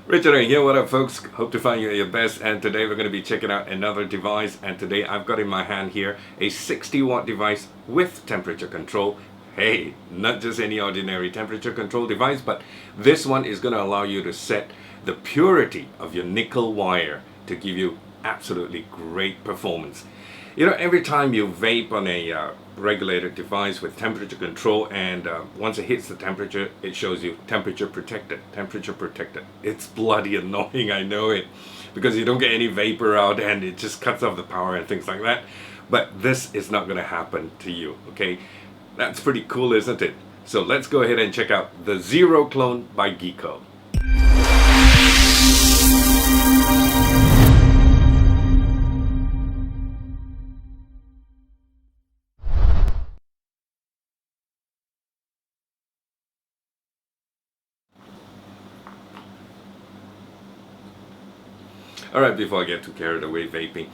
Richard here, what up folks? Hope to find you at your best, and today we're going to be checking out another device. And today I've got in my hand here a 60-watt device with temperature control. Hey, not just any ordinary temperature control device, but this one is going to allow you to set the purity of your nickel wire to give you absolutely great performance. You know, every time you vape on a regulated device with temperature control, and once it hits the temperature, it shows you temperature protected, temperature protected. It's bloody annoying, I know it, because you don't get any vapor out and it just cuts off the power and things like that. But this is not going to happen to you, okay? That's pretty cool, isn't it? So let's go ahead and check out the Zero Clone by Geeco. Alright, before I get too carried away vaping,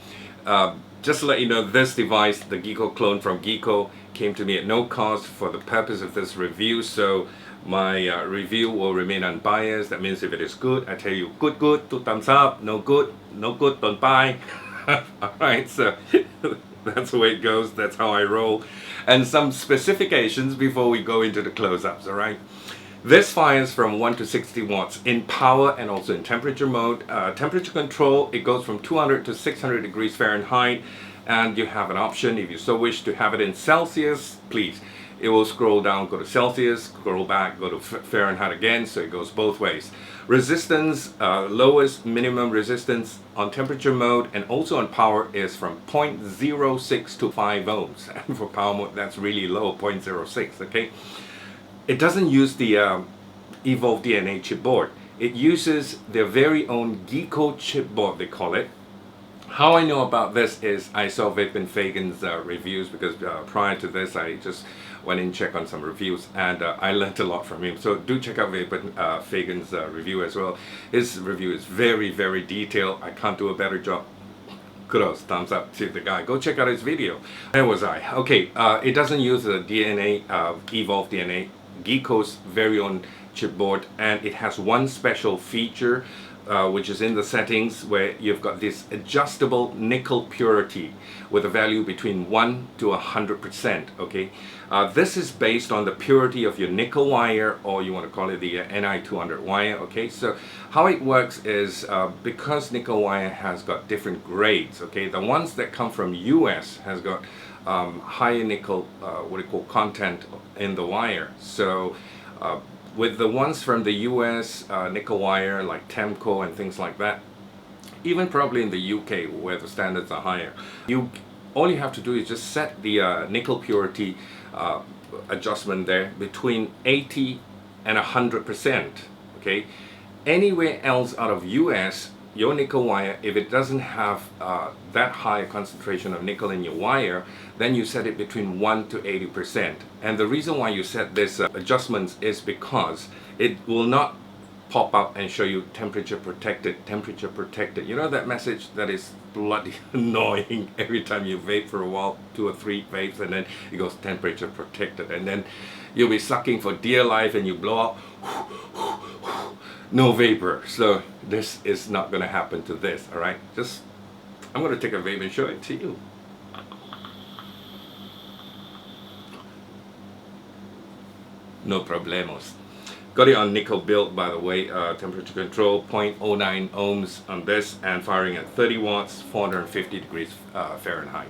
just to let you know, this device, the Geeco clone from Geeco, came to me at no cost for the purpose of this review, so my review will remain unbiased. That means if it is good, I tell you good, 2 thumbs up, no good, don't buy. Alright, so that's the way it goes, that's how I roll. And some specifications before we go into the close-ups, alright? This fires from 1 to 60 watts in power and also in temperature mode. Temperature control, it goes from 200 to 600 degrees Fahrenheit, and you have an option, if you so wish, to have it in Celsius, please. It will scroll down, go to Celsius, scroll back, go to Fahrenheit again, so it goes both ways. Resistance, lowest minimum resistance on temperature mode and also on power is from 0.06 to 5 ohms. And for power mode, that's really low, 0.06, okay? It doesn't use the Evolve DNA chipboard. It uses their very own Geeco chipboard, they call it. How I know about this is I saw Vapin Fagan's reviews, because prior to this I just went in and checked on some reviews, and I learned a lot from him. So do check out Vapin Fagan's review as well. His review is very, very detailed. I can't do a better job. Kudos, thumbs up to the guy. Go check out his video. Where was I? Okay, it doesn't use the DNA, Evolve DNA, Geeco's very own chipboard, and it has one special feature which is in the settings, where you've got this adjustable nickel purity with a value between 1 to 100%. Okay, this is based on the purity of your nickel wire, or you want to call it the Ni200 wire. Okay, so how it works is because nickel wire has got different grades. Okay, the ones that come from US has got higher nickel, what do you call, content in the wire. So with the ones from the US nickel wire, like Temp and things like that, even probably in the UK where the standards are higher, all you have to do is just set the nickel purity adjustment there between 80 and 100%. Okay, anywhere else out of US, your nickel wire, if it doesn't have that high a concentration of nickel in your wire, then you set it between 1 to 80%. And the reason why you set this adjustments is because it will not pop up and show you temperature protected, temperature protected. You know that message that is bloody annoying every time you vape for a while, 2 or 3 vapes, and then it goes temperature protected, and then you'll be sucking for dear life and you blow out, no vapor. So this is not going to happen to this. All right, just I'm going to take a vape and show it to you. No problemos. Got it on nickel build, by the way. Temperature control 0.09 ohms on this, and firing at 30 watts, 450 degrees Fahrenheit.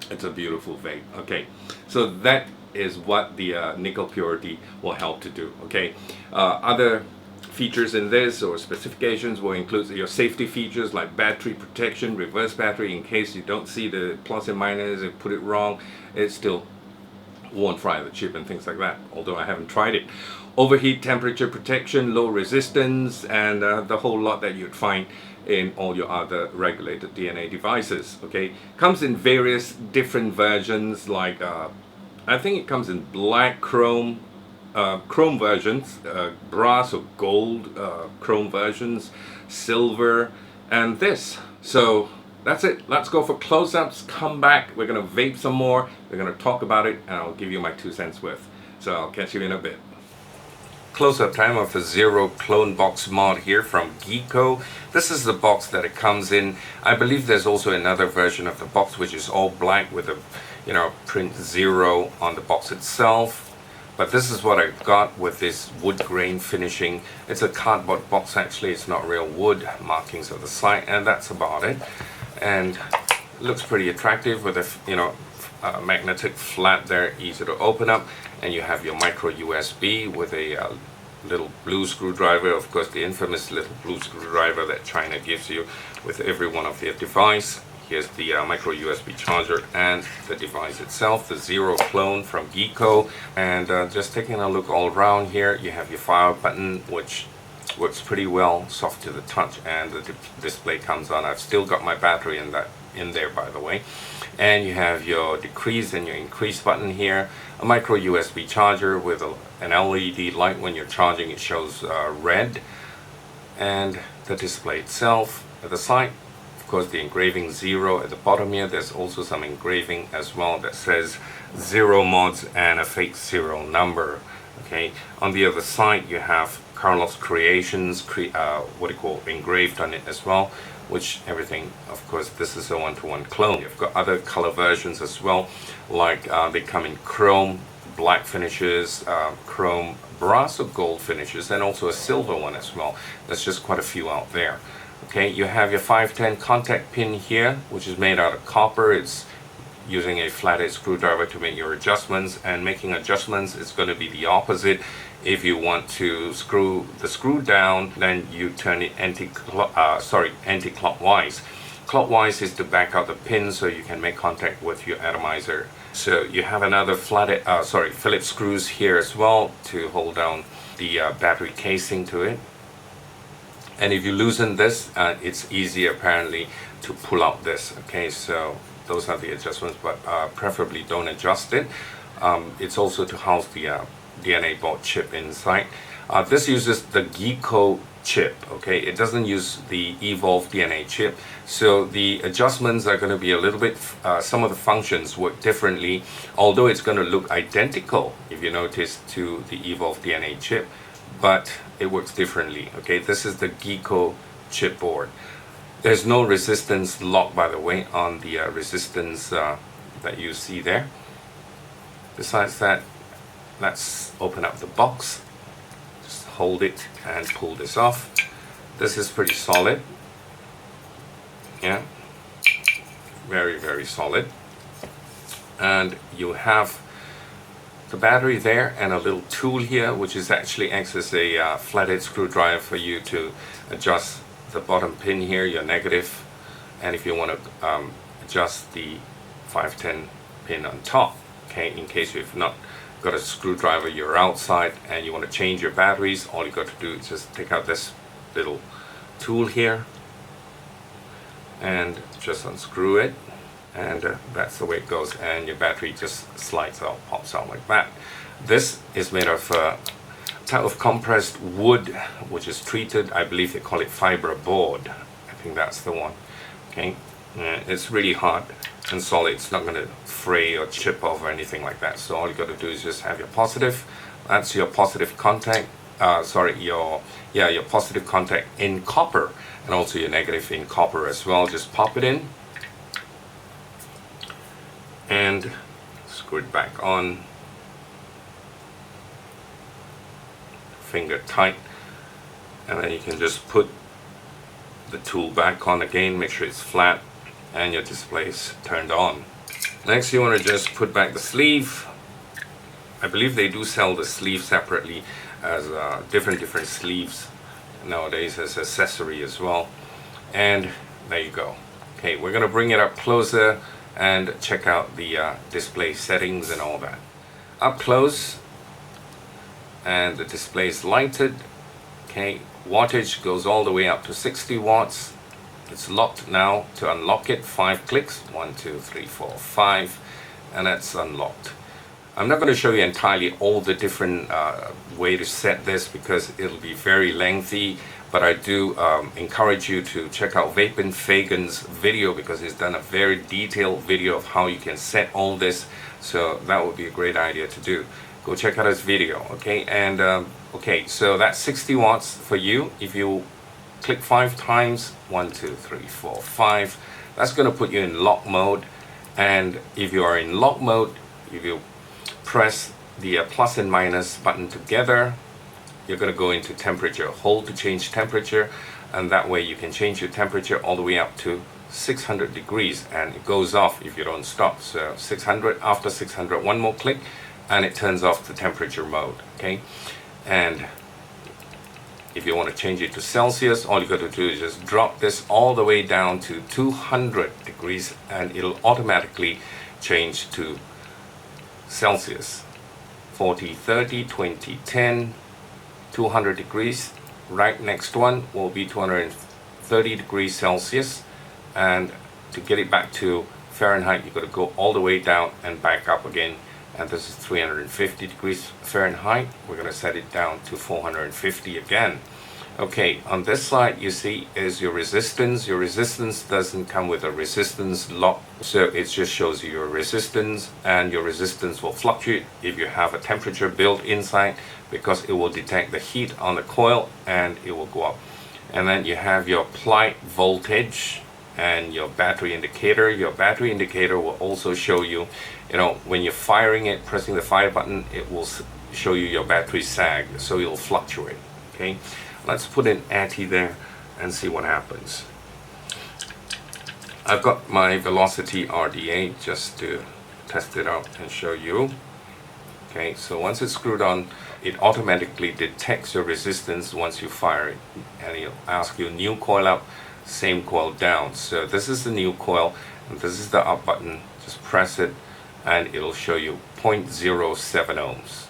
It's a beautiful vape. Okay, so that is what the nickel purity will help to do. Okay, other features in this, or specifications, will include your safety features like battery protection, reverse battery, in case you don't see the plus and minus and put it wrong, it still won't fry the chip and things like that, although I haven't tried it. Overheat temperature protection, low resistance, and the whole lot that you'd find in all your other regulated DNA devices. Okay, comes in various different versions, like I think it comes in black chrome versions, brass or gold chrome versions, silver, and this. So that's it. Let's go for close-ups. Come back. We're going to vape some more. We're going to talk about it, and I'll give you my 2 cents worth. So I'll catch you in a bit. Close-up time of the Zero Clone Box mod here from Geeco. This is the box that it comes in. I believe there's also another version of the box which is all black with a print 0 on the box itself. But this is what I got with this wood grain finishing. It's a cardboard box actually, it's not real wood. Markings on the side, and that's about it. And it looks pretty attractive with a magnetic flap there, easy to open up. And you have your micro USB with a little blue screwdriver, of course the infamous little blue screwdriver that China gives you with every one of their device. Here's the micro USB charger and the device itself, the Zero Clone from Geeco. And just taking a look all around here, you have your fire button, which works pretty well, soft to the touch, and the display comes on. I've still got my battery in there, by the way. And you have your decrease and your increase button here, a micro USB charger with an LED light. When you're charging, it shows red, and the display itself at the side. Of course, the engraving 0 at the bottom here. There's also some engraving as well that says 0 mods and a fake serial number. Okay, on the other side you have Carlos Creations engraved on it as well, which everything, of course, this is a one-to-one clone. You've got other color versions as well, like they come in chrome black finishes, chrome brass or gold finishes, and also a silver one as well. There's just quite a few out there. Okay, you have your 510 contact pin here, which is made out of copper. It's using a flathead screwdriver to make your adjustments, and making adjustments is going to be the opposite. If you want to screw the screw down, then you turn it anti-clockwise. Clockwise is to back out the pin so you can make contact with your atomizer. So you have another Phillips screws here as well to hold down the battery casing to it. And if you loosen this, it's easy apparently to pull out this. Okay, so those are the adjustments, but preferably don't adjust it. It's also to house the DNA board chip inside. This uses the Geeco chip. Okay, it doesn't use the Evolve DNA chip, so the adjustments are going to be a little bit, some of the functions work differently, although it's going to look identical, if you notice, to the Evolve DNA chip, but it works differently. Okay, this is the Geeco chipboard. There's no resistance lock, by the way, on the resistance that you see there. Besides that, let's open up the box. Just hold it and pull this off. This is pretty solid. Yeah, very, very solid. And you have the battery there and a little tool here, which is actually acts as a flathead screwdriver for you to adjust the bottom pin here, your negative, and if you want to adjust the 510 pin on top. Okay, in case you've not got a screwdriver, you're outside and you want to change your batteries, all you got to do is just take out this little tool here and just unscrew it, and that's the way it goes, and your battery just slides out, pops out like that. This is made of type of compressed wood, which is treated, I believe they call it fiber board. I think that's the one. Okay, it's really hard and solid. It's not going to fray or chip off or anything like that. So all you got to do is just have your positive. That's your positive contact. Your positive contact in copper, and also your negative in copper as well. Just pop it in and screw it back on. Finger tight, and then you can just put the tool back on again, make sure it's flat, and your display is turned on. Next, you want to just put back the sleeve. I believe they do sell the sleeve separately as different sleeves nowadays as accessory as well. And there you go. Okay, we're going to bring it up closer and check out the display settings and all that. Up close, and the display is lighted. Okay, wattage goes all the way up to 60 watts. It's locked now. To unlock it, 5 clicks, 1 2 3 4 5, and that's unlocked. I'm not going to show you entirely all the different way to set this because it'll be very lengthy, but I do encourage you to check out Vapin Fagan's video, because he's done a very detailed video of how you can set all this. So that would be a great idea to do. Go check out his video, okay? And okay, so that's 60 watts for you. If you click 5 times, 1, 2, 3, 4, 5, that's going to put you in lock mode. And if you are in lock mode, if you press the plus and minus button together, you're going to go into temperature. Hold to change temperature, and that way you can change your temperature all the way up to 600 degrees, and it goes off if you don't stop. So 600, after 600, one more click and it turns off the temperature mode, okay? And if you want to change it to Celsius, all you got to do is just drop this all the way down to 200 degrees and it'll automatically change to Celsius. 40, 30, 20, 10, 200 degrees. Right next one will be 230 degrees Celsius, and to get it back to Fahrenheit, you've got to go all the way down and back up again, and this is 350 degrees Fahrenheit. We're going to set it down to 450 again. Okay, on this slide you see is your resistance. Your resistance doesn't come with a resistance lock, so it just shows you your resistance, and your resistance will fluctuate if you have a temperature built inside, because it will detect the heat on the coil and it will go up. And then you have your applied voltage and your battery indicator. Your battery indicator will also show you, when you're firing it, pressing the fire button, it will show you your battery sag, so it'll fluctuate, okay? Let's put an ATI there and see what happens. I've got my velocity RDA just to test it out and show you. Okay, so once it's screwed on, it automatically detects your resistance once you fire it, and it'll ask you new coil up, same coil down. So this is the new coil and this is the up button. Just press it and it'll show you 0.07 ohms.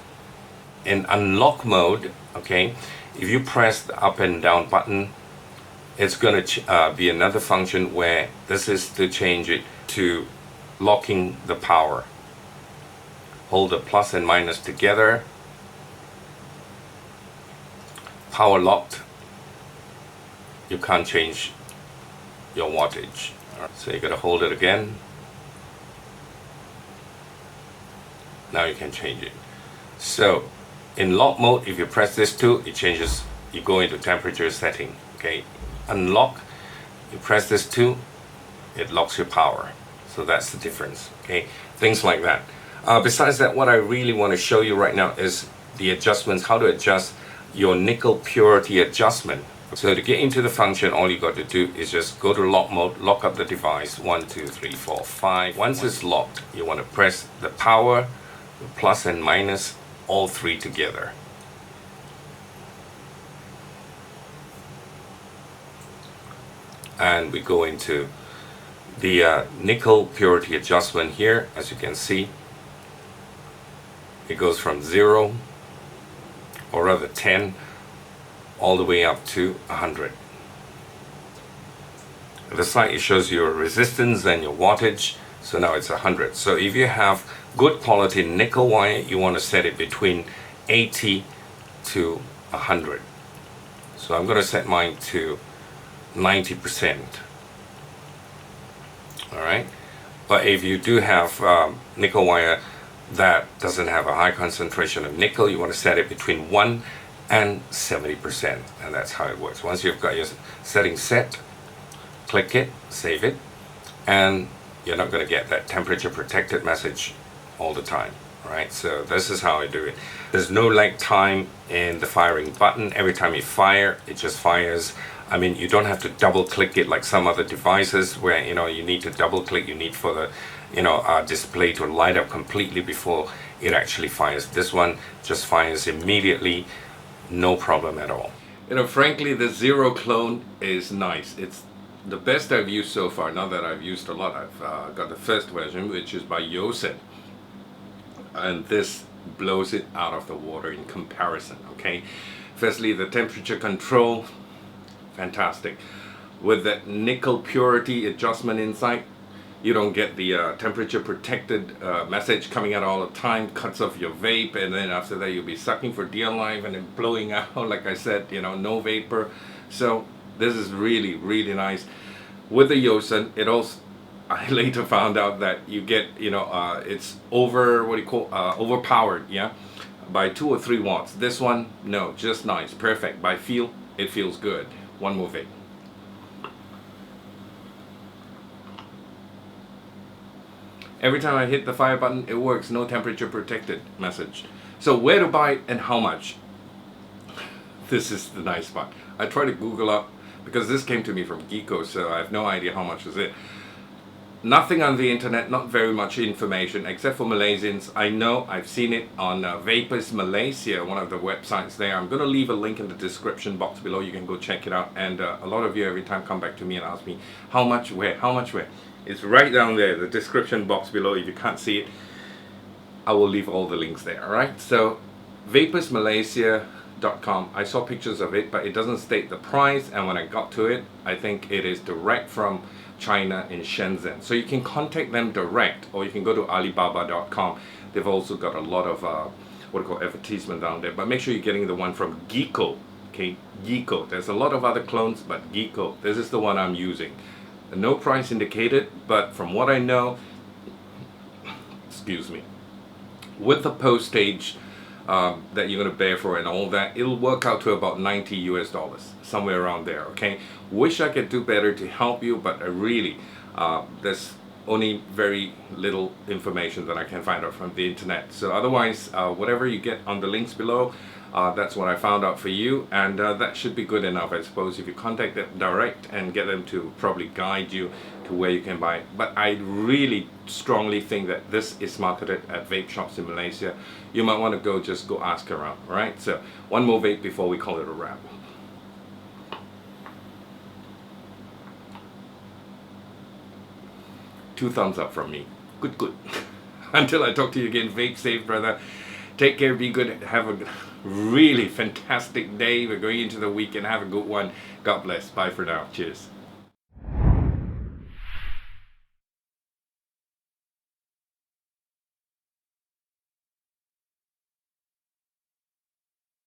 In unlock mode, okay, if you press the up and down button, it's going to be another function where this is to change it to locking the power. Hold the plus and minus together. Power locked. You can't change your wattage. So you got to hold it again. Now you can change it. So in lock mode, if you press this too, it changes. You go into temperature setting. Okay, unlock. You press this too, it locks your power. So that's the difference. Okay, things like that. Besides that, what I really want to show you right now is the adjustments. How to adjust your nickel purity adjustment. So to get into the function, all you got to do is just go to lock mode, lock up the device. 1, 2, 3, 4, 5. Once it's locked, you want to press the power, the plus and minus, all three together. And we go into the nickel purity adjustment here. As you can see, it goes from 0, or rather 10, all the way up to 100. The side, it shows your resistance and your wattage. So now it's 100. So if you have good quality nickel wire, you want to set it between 80 to 100. So I'm going to set mine to 90%. Alright, but if you do have nickel wire that doesn't have a high concentration of nickel, you want to set it between 1 and 70%, and that's how it works. Once you've got your setting set, click it, save it, and you're not going to get that temperature protected message all the time. Right, so this is how I do it. There's no lag time in the firing button. Every time you fire, it just fires. I mean, you don't have to double click it like some other devices where you need to double click. You need for the display to light up completely before it actually fires. This one just fires immediately, no problem at all. Frankly, the Zero clone is nice. It's the best I've used so far. Now that I've used a lot, I've got the first version, which is by Yosen. And this blows it out of the water in comparison. Okay, firstly, the temperature control, fantastic. With the nickel purity adjustment inside, you don't get the temperature protected message coming out all the time, cuts off your vape, and then after that you'll be sucking for dear life and then blowing out. Like I said, no vapor. So this is really, really nice. With the Yosen, it also, I later found out that you get, it's overpowered, yeah, by 2 or 3 watts. This one, no, just nice, perfect. By feel, it feels good. One more vape. Every time I hit the fire button, it works. No temperature protected message. So where to buy it and how much? This is the nice part. I tried to Google up, because this came to me from Geeco, so I have no idea how much is it. Nothing on the internet, not very much information, except for Malaysians. I know, I've seen it on Vapors Malaysia, one of the websites there. I'm going to leave a link in the description box below. You can go check it out. And a lot of you every time come back to me and ask me, how much, where, how much, where? It's right down there, the description box below. If you can't see it, I will leave all the links there, alright? So, vaporsmalaysia.com. I saw pictures of it, but it doesn't state the price. And when I got to it, I think it is direct from China in Shenzhen. So you can contact them direct, or you can go to alibaba.com. They've also got a lot of advertisement down there. But make sure you're getting the one from Geeco. Okay, Geeco. There's a lot of other clones, but Geeco. This is the one I'm using. No price indicated, but from what I know, excuse me, with the postage that you're going to bear for and all that, it'll work out to about $90 US, somewhere around there. Okay, wish I could do better to help you, but I really there's only very little information that I can find out from the internet. So otherwise, whatever you get on the links below, that's what I found out for you, and that should be good enough, I suppose, if you contact them direct and get them to probably guide you to where you can buy it. But I really strongly think that this is marketed at vape shops in Malaysia. You might want to just go ask around, right? So one more vape before we call it a wrap. 2 thumbs up from me. Good, good. Until I talk to you again, vape safe, brother. Take care, be good, have a really fantastic day. We're going into the weekend. Have a good one. God bless. Bye for now. Cheers.